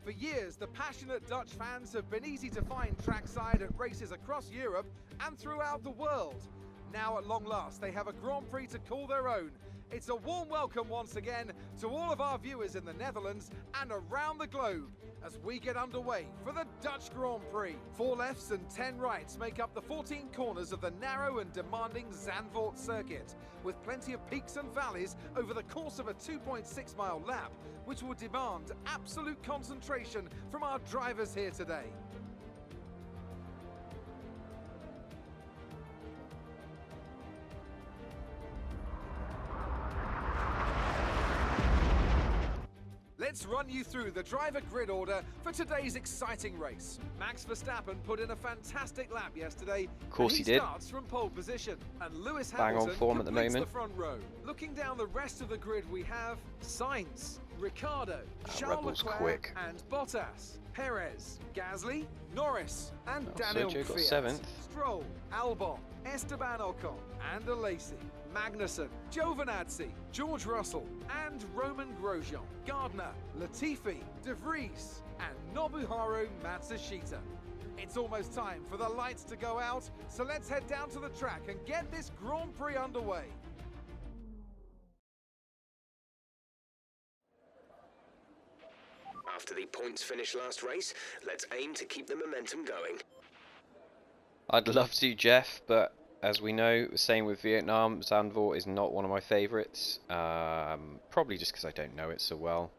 For years, the passionate Dutch fans have been easy to find trackside at races across Europe and throughout the world. Now at long last, they have a Grand Prix to call their own. It's a warm welcome once again to all of our viewers in the Netherlands and around the globe as we get underway for the Dutch Grand Prix. 4 lefts and 10 rights make up the 14 corners of the narrow and demanding Zandvoort circuit, with plenty of peaks and valleys over the course of a 2.6-mile lap, which will demand absolute concentration from our drivers here today. Let's run you through the driver grid order for today's exciting race. Max Verstappen put in a fantastic lap yesterday. Of course he did. Starts from pole position, and Lewis Bang Hamilton on form at the completes moment. The front row. Looking down the rest of the grid, we have Sainz, Ricciardo, Charles Rebel's Leclerc, quick. and Bottas, Perez, Gasly, Norris, and Daniel Sergio got Kvyat, 7th. Stroll, Albon, Esteban Ocon, and Alesi, Magnussen, Giovinazzi, George Russell, and Roman Grosjean, Gardner, Latifi, De Vries, and Nobuharu Matsushita. It's almost time for the lights to go out, so let's head down to the track and get this Grand Prix underway. After the points finish last race, let's aim to keep the momentum going. I'd love to, Jeff, but as we know, same with Vietnam, Zandvoort is not one of my favourites. Probably just because I don't know it so well,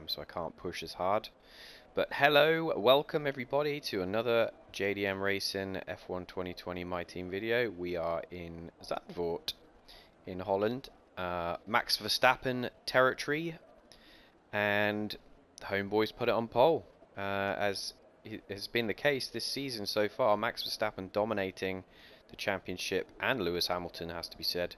so I can't push as hard. But hello, welcome everybody to another JDM Racing F1 2020 My Team video. We are in Zandvoort in Holland, Max Verstappen territory, and the homeboys put it on pole, as has been the case this season so far. Max Verstappen dominating the championship, and Lewis Hamilton, has to be said,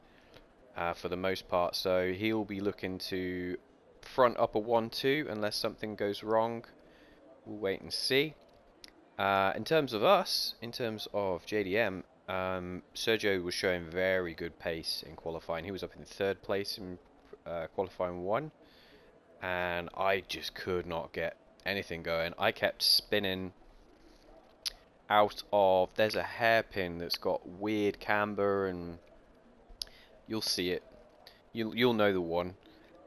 for the most part. So he'll be looking to front up a 1-2 unless something goes wrong. We'll wait and see. In terms of us, in terms of JDM, Sergio was showing very good pace in qualifying. He was up in 3rd place in qualifying 1, and I just could not get anything going. I kept spinning out of, there's a hairpin that's got weird camber, and you'll see it, you'll know the one.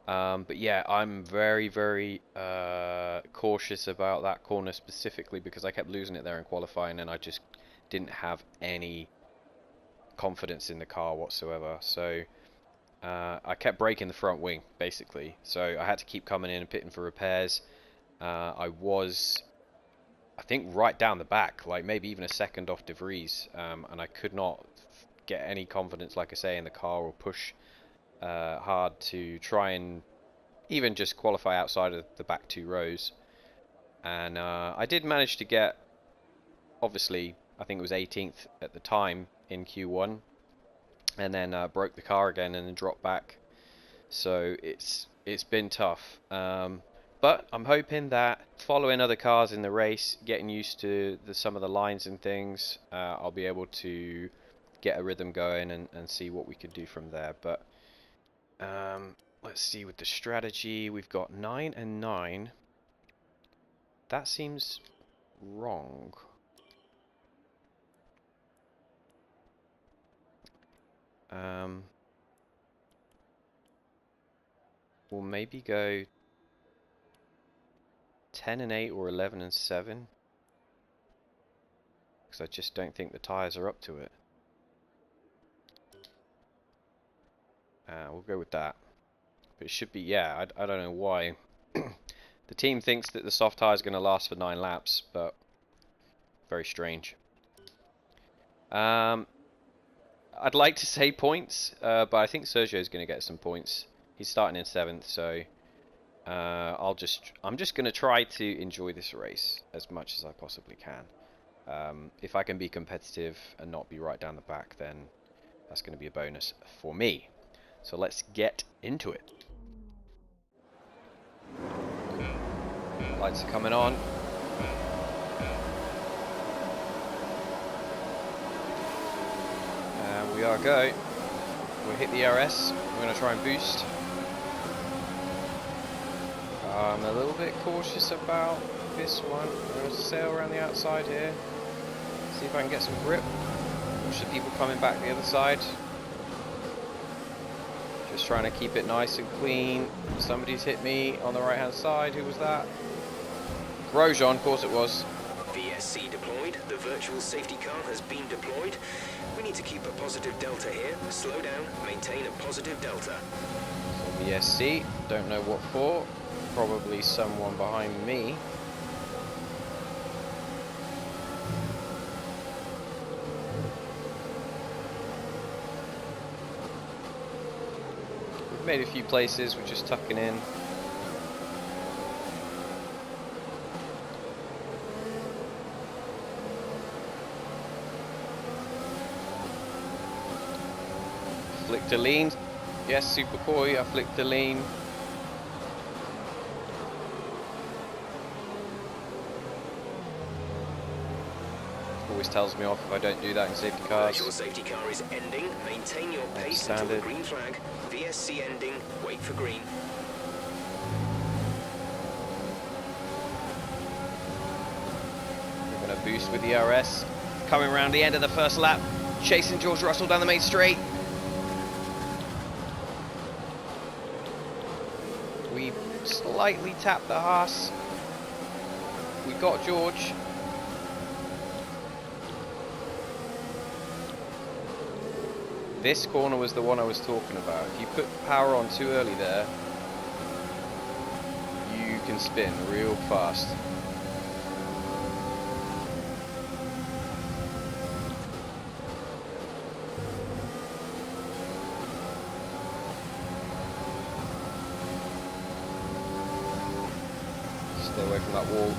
But yeah, I'm very cautious about that corner specifically, because I kept losing it there in qualifying and I just didn't have any confidence in the car whatsoever. So I kept breaking the front wing basically, so I had to keep coming in and pitting for repairs. I was, I think, right down the back, like maybe even a second off De Vries, and I could not get any confidence, like I say, in the car, or push hard to try and even just qualify outside of the back 2 rows. And I did manage to get, obviously, I think it was 18th at the time in Q1, and then broke the car again and then dropped back. So it's been tough. But I'm hoping that following other cars in the race, getting used to some of the lines and things, I'll be able to get a rhythm going and see what we could do from there. But let's see with the strategy. We've got 9 and 9. That seems wrong. We'll maybe go 10 and 8 or 11 and 7, because I just don't think the tyres are up to it. We'll go with that. But it should be, yeah, I don't know why. The team thinks that the soft tyre is going to last for 9 laps, but very strange. I'd like to say points, but I think Sergio is going to get some points. He's starting in 7th, so I'm just going to try to enjoy this race as much as I possibly can. If I can be competitive and not be right down the back, then that's going to be a bonus for me. So let's get into it. Lights are coming on. And we are go. We'll hit the RS. We're going to try and boost. I'm a little bit cautious about this one. I'm going to sail around the outside here. See if I can get some grip. Watch the people coming back the other side. Just trying to keep it nice and clean. Somebody's hit me on the right hand side. Who was that? Grosjean, of course it was. VSC deployed. The virtual safety car has been deployed. We need to keep a positive delta here. Slow down, maintain a positive delta. So VSC, don't know what for. Probably someone behind me. We've made a few places, we're just tucking in. Flicked a lean. Yes, super coy, I flicked a lean. Always tells me off if I don't do that in safety cars. Virtual safety car is ending. Maintain your pace until the green flag. VSC ending. Wait for green. We're going to boost with the RS. Coming around the end of the first lap. Chasing George Russell down the main straight. We slightly tapped the Haas. We got George. This corner was the one I was talking about. If you put power on too early there, you can spin real fast. Stay away from that wall.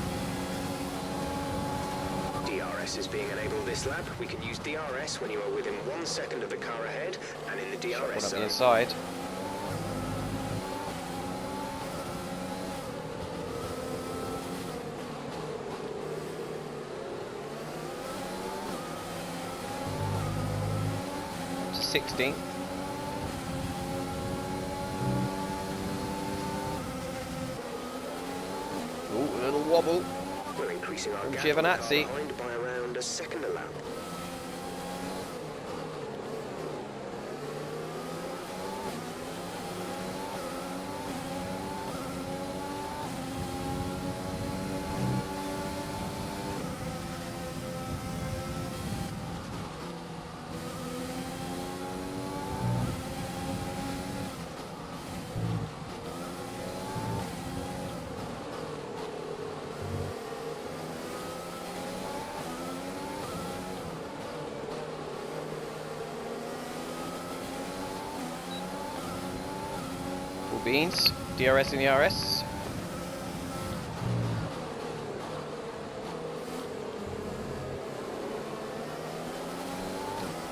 DRS is being enabled this lap. We can use DRS when you are within 1 second of the car ahead and in the DRS One up zone. the inside. Up to 16th. Ooh, a little wobble. We're increasing our From gap on the car Giovinazzi. behind by around a second a lap. Beans, DRS in the RS.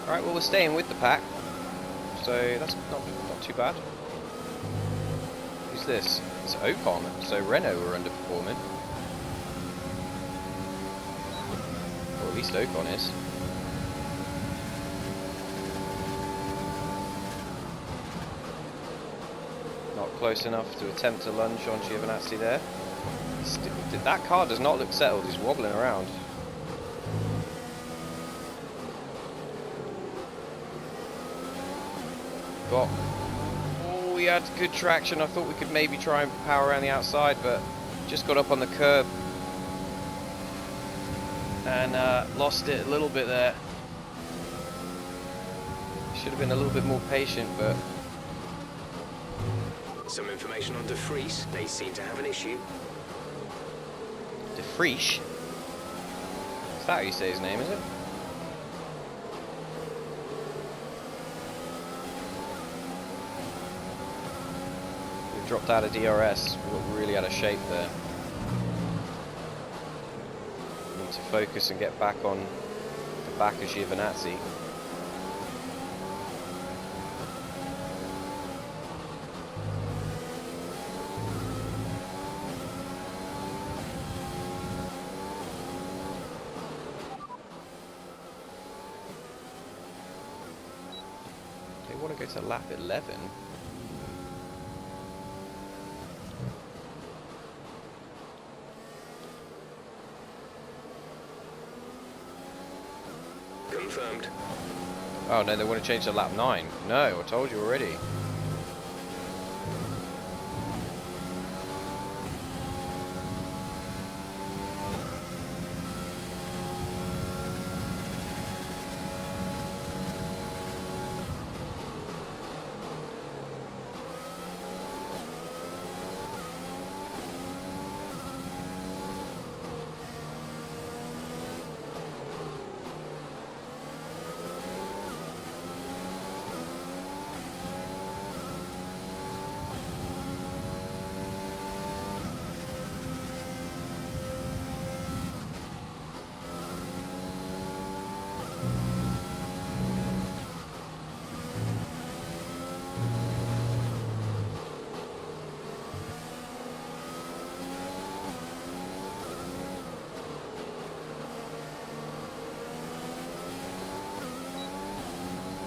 Alright, well we're staying with the pack, so that's not too bad. Who's this? It's Ocon, so Renault were underperforming. Or at least Ocon is. Close enough to attempt to lunge on Giovinazzi there. That car does not look settled, he's wobbling around. Oh, we had good traction. I thought we could maybe try and power around the outside, but just got up on the curb and lost it a little bit there. Should have been a little bit more patient, but Some information on De Vries. They seem to have an issue. De Vries? Is that how you say his name, is it? We've dropped out of DRS. We got really out of shape there. We need to focus and get back on the back of Giovinazzi. Want to go to lap 11. confirmed. Oh no, they want to change to lap 9. No, I told you already.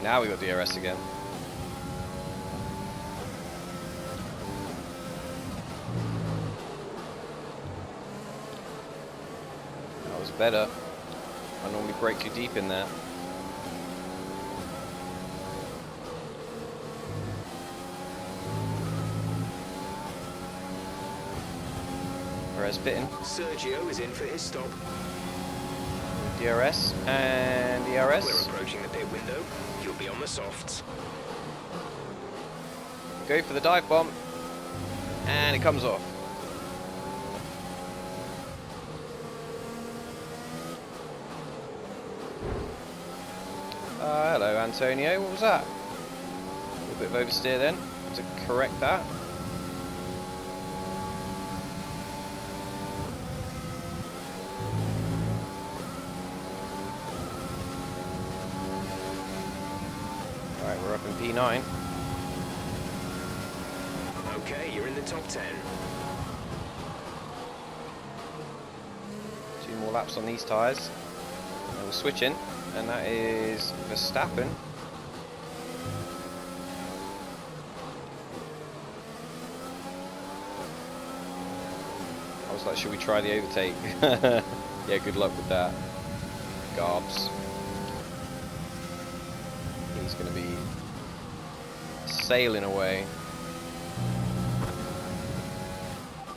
Now we got DRS again. That was better. I normally brake too deep in there. Perez pitting. Sergio is in for his stop. DRS and DRS. We're approaching the pit window. You'll be on the softs. Go for the dive bomb. And it comes off. Hello Antonio, what was that? A little bit of oversteer then, to correct that. Alright, we're up in P9. Okay, you're in the top 10. 2 more laps on these tyres. And we're switching, and that is Verstappen. I was like, should we try the overtake? Yeah, good luck with that. Garbs. He's going to be sailing away.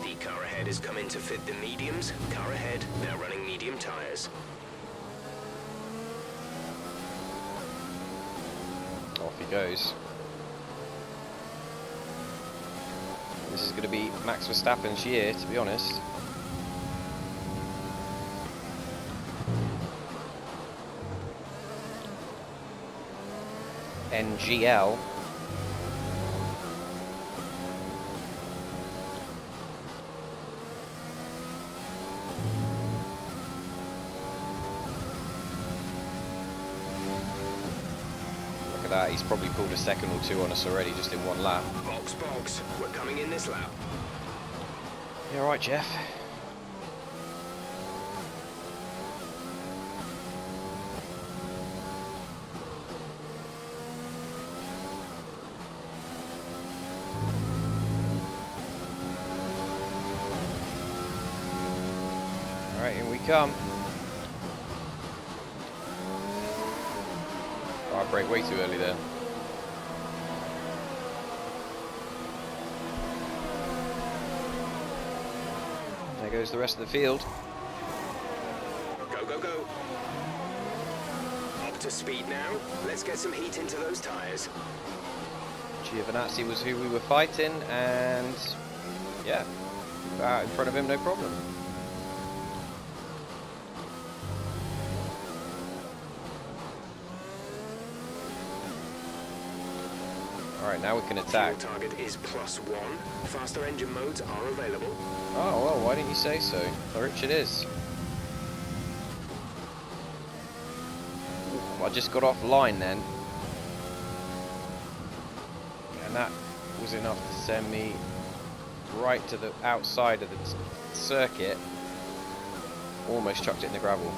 The car ahead has come in to fit the mediums. Car ahead, now running medium tyres. Off he goes. This is going to be Max Verstappen's year, to be honest. NGL. Look at that, he's probably pulled a second or two on us already just in one lap. Box, we're coming in this lap. You alright, Jeff? Alright, in we come. Oh, I braked way too early there. There goes the rest of the field. Go, go, go. Up to speed now. Let's get some heat into those tyres. Giovinazzi was who we were fighting, and yeah, out in front of him, no problem. Alright, now we can attack. Fuel target is +1. Faster engine modes are available. Oh, well, why didn't you say so? How rich it is. I just got offline then. And that was enough to send me right to the outside of the circuit. Almost chucked it in the gravel.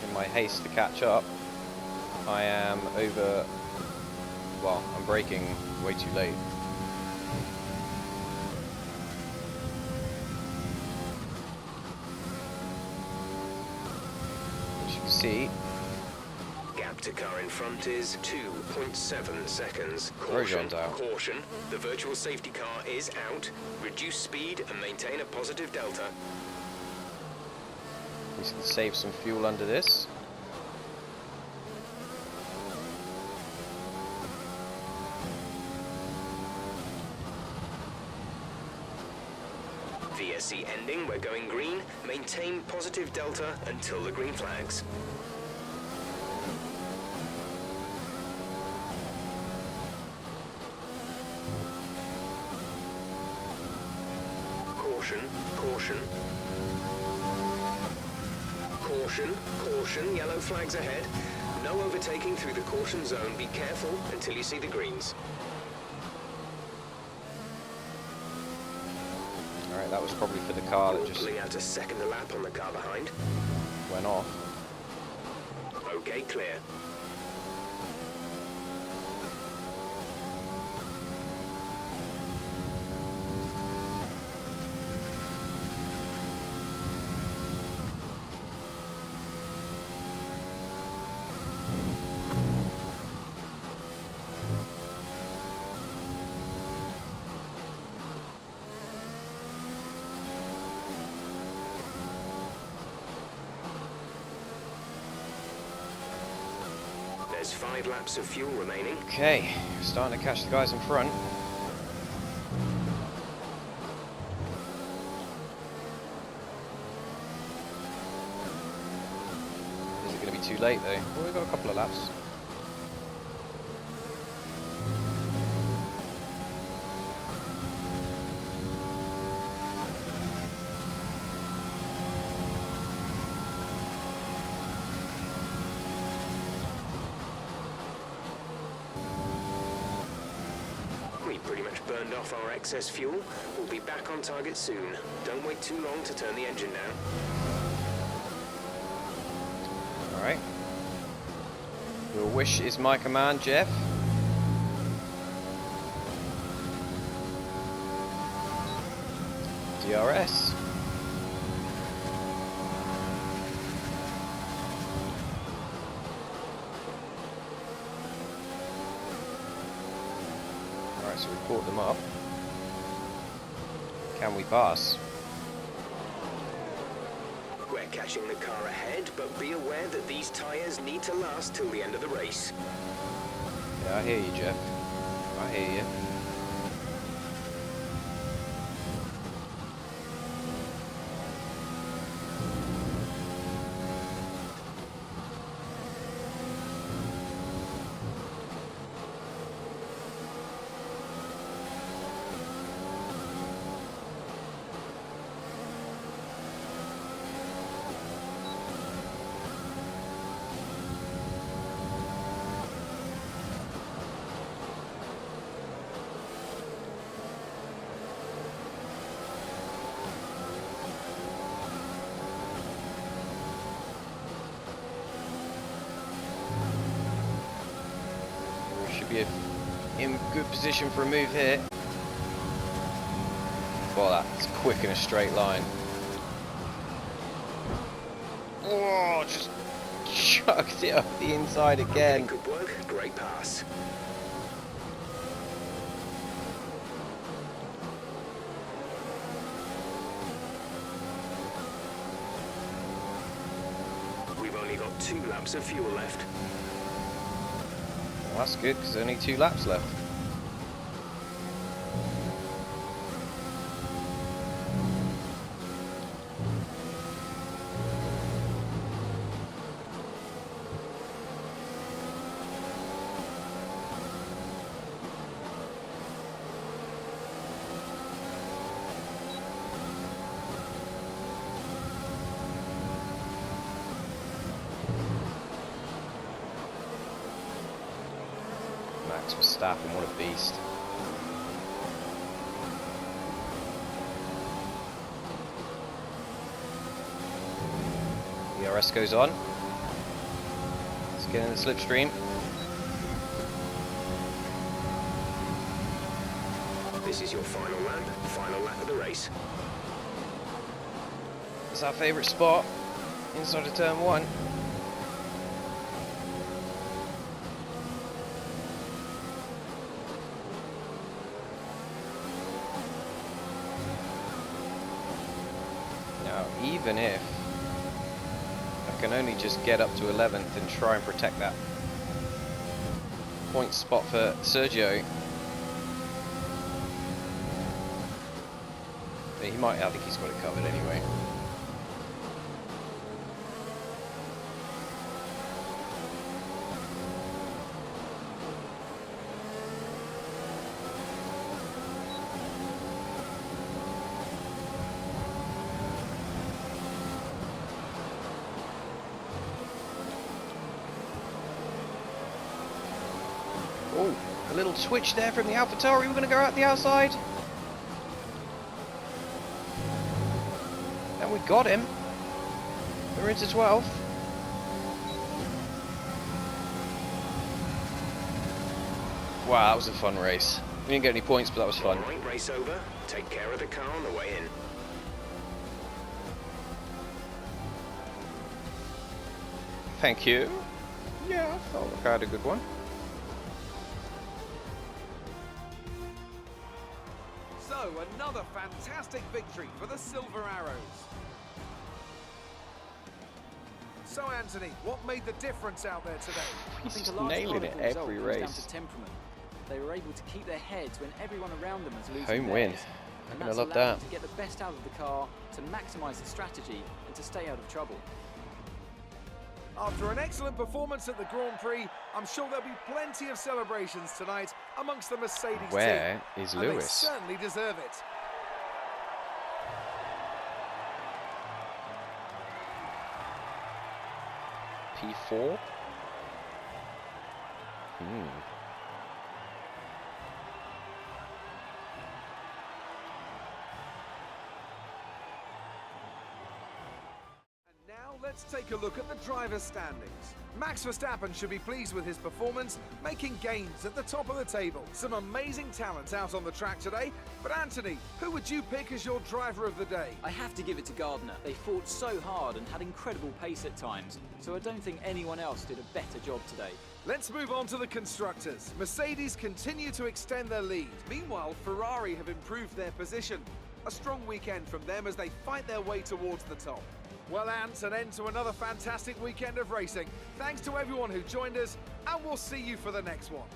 In my haste to catch up, I am over well, I'm braking way too late. As you can see, Gap to car in front is 2.7 seconds. Grosjean's out. Caution. The virtual safety car is out. Reduce speed and maintain a positive delta. we can save some fuel under this. VSC ending, we're going green. Maintain positive delta until the green flags. Caution, caution. Caution, caution, yellow flags ahead. No overtaking through the caution zone. Be careful until you see the greens. Alright, that was probably for the car that just Pulling out a second lap on the car behind. went off. Okay, clear. There's 5 laps of fuel remaining. Okay, starting to catch the guys in front. Is it going to be too late though? Well, we've got a couple of laps. We pretty much burned off our excess fuel. We'll be back on target soon. Don't wait too long to turn the engine down. Alright. Your wish is my command, Jeff. DRS. Alright, so we caught them up. Can we pass? We're catching the car ahead, but be aware that these tyres need to last till the end of the race. Yeah, I hear you, Jeff. I hear you. Be in good position for a move here. Well, that's quick in a straight line. Oh, just chucked it up the inside again. Okay, good work. Great pass. We've only got 2 laps of fuel left. Well, that's good because there's only 2 laps left. Max Verstappen, what a beast. DRS goes on. Let's get in the slipstream. This is your final lap of the race. It's our favourite spot inside of turn 1. Now, even if I can only just get up to 11th and try and protect that point spot for Sergio, he might, I think he's got it covered anyway. Oh, a little switch there from the AlphaTauri. We're going to go out the outside. And we got him. We're into 12th. Wow, that was a fun race. We didn't get any points, but that was fun. Alright, race over. Take care of the car on the way in. Thank you. Yeah, I felt like I had a good one. So, another fantastic victory for the Silver Arrows. So, Anthony, what made the difference out there today? He's I think just a large nailing part it of the result every comes down race. to temperament. They were able to keep their heads when everyone around them was losing Home win. theirs. I'm And gonna that's love allowed that. them to get the best out of the car, to maximise the strategy, and to stay out of trouble. After an excellent performance at the Grand Prix, I'm sure there'll be plenty of celebrations tonight amongst the Mercedes Where team. is And they Lewis? certainly deserve it. P4? And now let's take a look at the driver's standings. Max Verstappen should be pleased with his performance, making gains at the top of the table. Some amazing talent out on the track today. But Anthony, who would you pick as your driver of the day? I have to give it to Gardner. They fought so hard and had incredible pace at times, so I don't think anyone else did a better job today. Let's move on to the constructors. Mercedes continue to extend their lead. Meanwhile, Ferrari have improved their position. A strong weekend from them as they fight their way towards the top. Well, Ant, an end to another fantastic weekend of racing. Thanks to everyone who joined us, and we'll see you for the next one.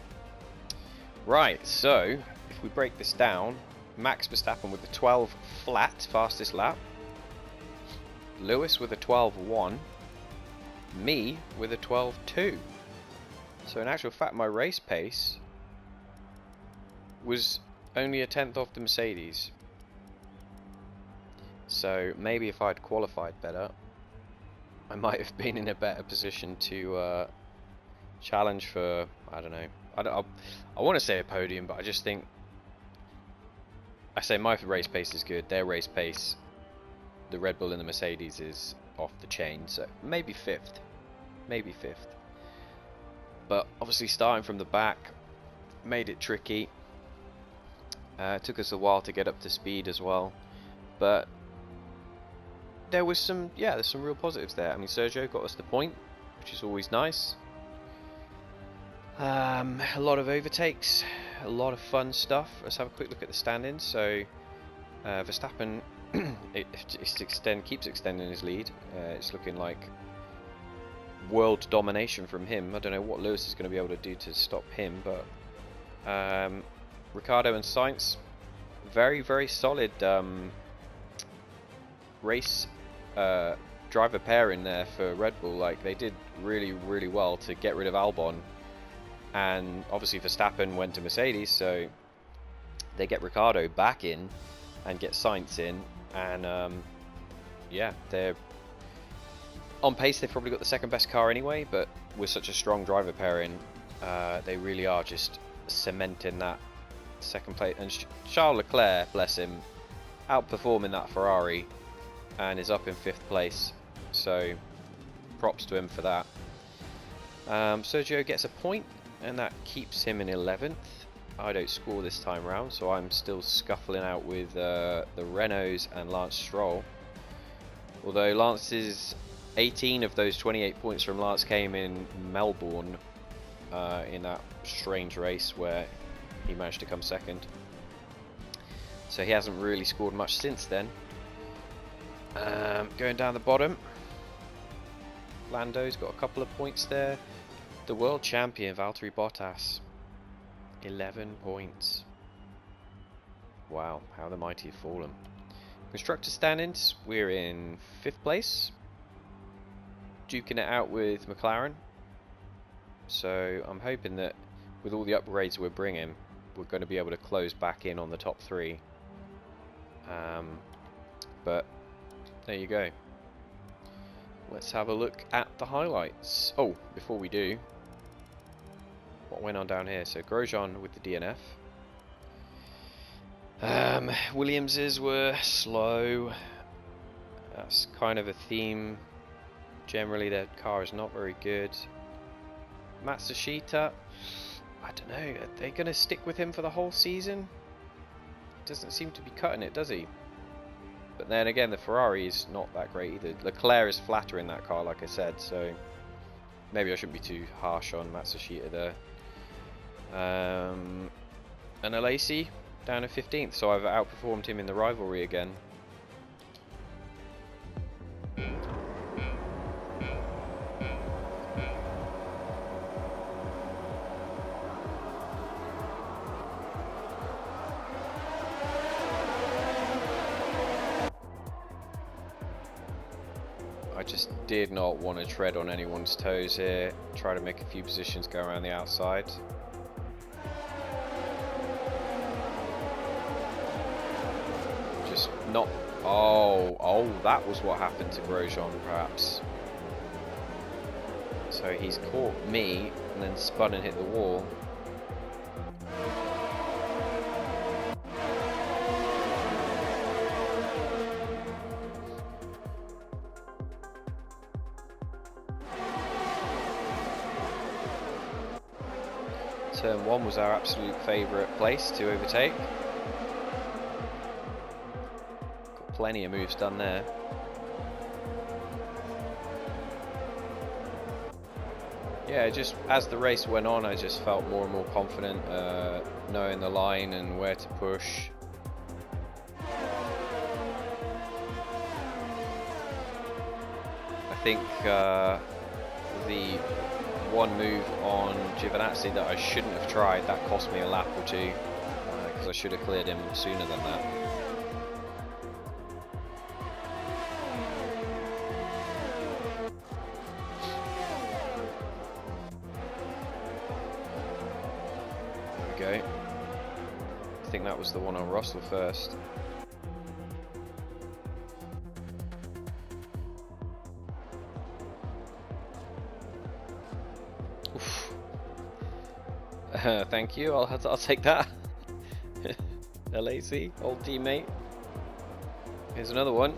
Right, so if we break this down, Max Verstappen with the 12 flat fastest lap, Lewis with a 12.1, me with a 12.2. So in actual fact, my race pace was only a 10th off the Mercedes. So maybe if I'd qualified better, I might have been in a better position to challenge for, I don't know, I want to say a podium, but I just think, I say my race pace is good, their race pace, the Red Bull and the Mercedes is off the chain, so maybe 5th, maybe 5th. But obviously starting from the back made it tricky. It took us a while to get up to speed as well, but there was some, yeah, there's some real positives there. I mean, Sergio got us the point, which is always nice. A lot of overtakes, a lot of fun stuff. Let's have a quick look at the standings. So Verstappen keeps extending his lead. It's looking like world domination from him. I don't know what Lewis is going to be able to do to stop him, but Ricciardo and Sainz, very, very solid race driver pair in there for Red Bull. Like, they did really, really well to get rid of Albon, and obviously Verstappen went to Mercedes, so they get Ricciardo back in and get Sainz in, and yeah, they're on pace. They've probably got the second best car anyway, but with such a strong driver pairing, they really are just cementing that second place. And Charles Leclerc, bless him, outperforming that Ferrari and is up in 5th place, so props to him for that. Sergio gets a point, and that keeps him in 11th. I don't score this time round, so I'm still scuffling out with the Renaults and Lance Stroll. Although Lance's 18 of those 28 points from Lance came in Melbourne in that strange race where he managed to come second. So he hasn't really scored much since then. Going down the bottom, Lando's got a couple of points there. The world champion Valtteri Bottas, 11 points. Wow, how the mighty have fallen. Constructor standings, we're in 5th place, duking it out with McLaren. So I'm hoping that with all the upgrades we're bringing, we're going to be able to close back in on the top 3. But there you go. Let's have a look at the highlights. Oh, before we do, what went on down here? So Grosjean with the DNF. Williams's were slow. That's kind of a theme. Generally their car is not very good. Matsushita, I don't know, are they going to stick with him for the whole season? Doesn't seem to be cutting it, does he? But then again, the Ferrari is not that great either. Leclerc is flatter in that car, like I said, so maybe I shouldn't be too harsh on Matsushita there. And Alesi down to 15th, so I've outperformed him in the rivalry again. I just did not want to tread on anyone's toes here. Try to make a few positions go around the outside. Just not... Oh, that was what happened to Grosjean, perhaps. So he's caught me and then spun and hit the wall. Turn 1 was our absolute favourite place to overtake. Got plenty of moves done there. Yeah, just as the race went on, I just felt more and more confident, knowing the line and where to push. I think the one move on Giovinazzi that I shouldn't have tried, that cost me a lap or two, because I should have cleared him sooner than that. There we go. I think that was the one on Russell first. Thank you, I'll take that. LAC, old teammate. Here's another one.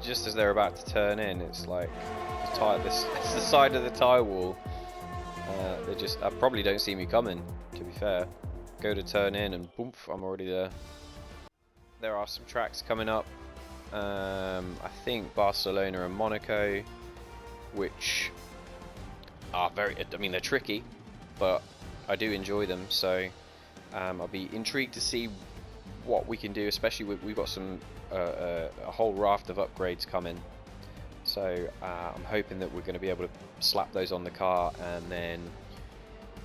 Just as they're about to turn in, it's like it's the side of the tyre wall. They just probably don't see me coming, to be fair. Go to turn in and boom, I'm already there. There are some tracks coming up. I think Barcelona and Monaco, which are they're tricky, but I do enjoy them, so I'll be intrigued to see what we can do, especially we've got some a whole raft of upgrades coming, so I'm hoping that we're going to be able to slap those on the car, and then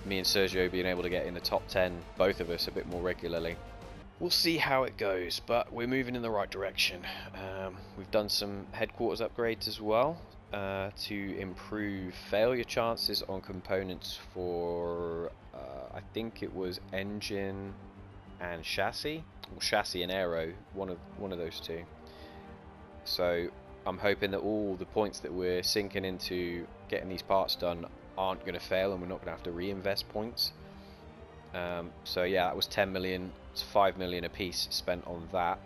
me and Sergio being able to get in the top 10, both of us, a bit more regularly. We'll see how it goes, but we're moving in the right direction. We've done some headquarters upgrades as well, to improve failure chances on components for I think it was engine and chassis, or chassis and aero, one of those two. So I'm hoping that all the points that we're sinking into getting these parts done aren't going to fail, and we're not going to have to reinvest points. So yeah, that was 10 million, it's 5 million a piece spent on that.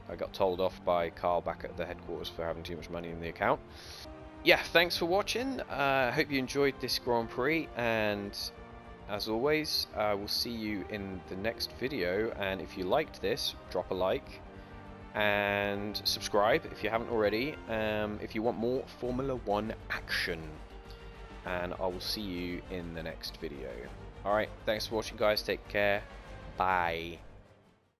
I got told off by Carl back at the headquarters for having too much money in the account. Yeah, thanks for watching. I hope you enjoyed this Grand Prix, and as always, we'll see you in the next video, and if you liked this, drop a like and subscribe if you haven't already, if you want more Formula 1 action, and I will see you in the next video. Alright, thanks for watching guys, take care, bye.